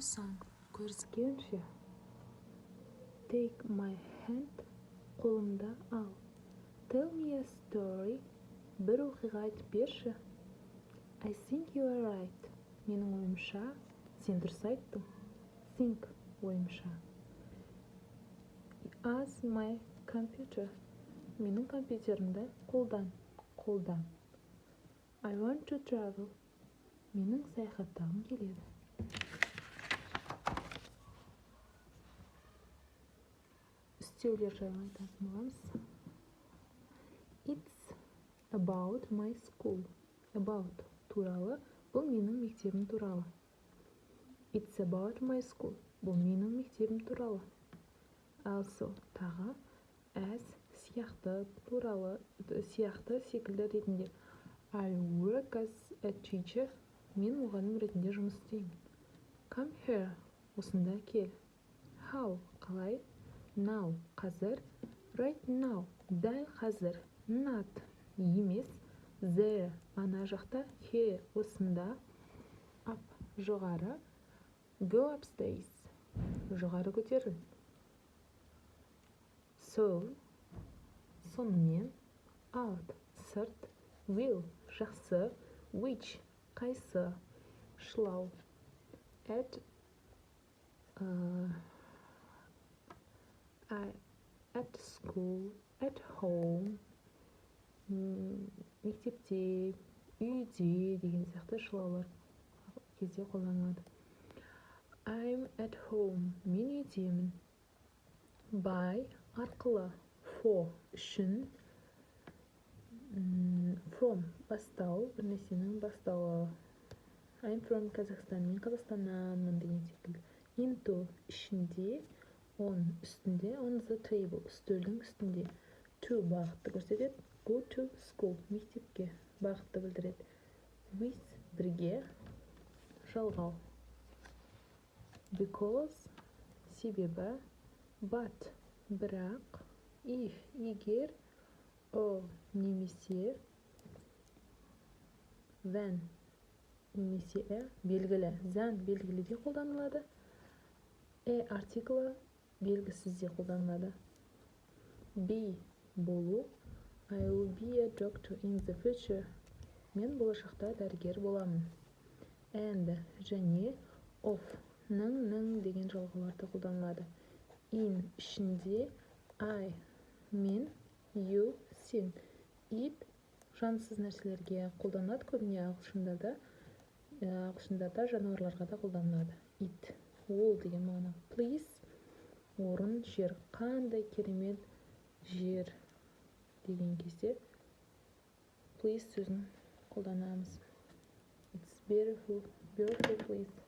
sun, көріскенше. Take my hand, қолымда ал. Tell me a story, бір оқиға айтып берші. I think you are right, менің ойымша, сен дұрыс айттың. Think, ойымша. As my computer, менің компьютерімді қолдан. I want to travel, менің саяхаттағым келеді. Үстеулер жайлы айтатын боламыз. It's about my school. About туралы, бұл менің мектебім туралы. It's about my school. Бұл менің мектебім туралы. Also, тағы, as, сияқты, туралы, сияқты, секілді ретінде. I work as a teacher. Мен мұғалім ретінде жұмыс істеймін. Come here. Осында кел. How? Қалай? Now. Қазір. Right now. Дәл қазір. Not. Емес. There. Ана жақта. Here. Осында. Up. Жоғары. Go upstairs. Жоғары көтеріл. So. Сонымен. Out. Сырт. Will. Жақсы. Which. Қайсы. Шлау. At school. At home. Мектепте. Үйде деген сияқты шылаулар кезде қолданылады. I'm at home. Мен үйдемін. By. Арқылы. For. Үшін. From. Бастау. Бір нәрсенің бастауы. I'm from Kazakhstan. Мен Қазақстаннанмын деген секілді. Into. Ішінде. On. Үстінде. On the table. Үстелдің үстінде. To. Бағытты көрсетеді. Go to school. Мектепке. Бағытты білдіреді. With. Бірге. Жалғау. Because. Себебі. But. Бірақ. If. Егер. Or. Немесе. When. Немесе. Белгілі. Than. Белгілі де қолданылады. Артиклі. Белгісіз де қолданылады. Be. Болу. I will be a doctor in the future. Мен болашақта дәрігер боламын. And. Және. Of. Ның деген жалғауларды қолданылады. In. Ішінде. I. Мен. You. Сен. It. Жансыз нәрселерге қолданылады. Көбіне ағылшындарда жануарларға да қолданылады. It. Ол деген мағына. Please. Орын, жер. Қандай керемет жер деген кезде please сөзін қолданамыз. It's beautiful place.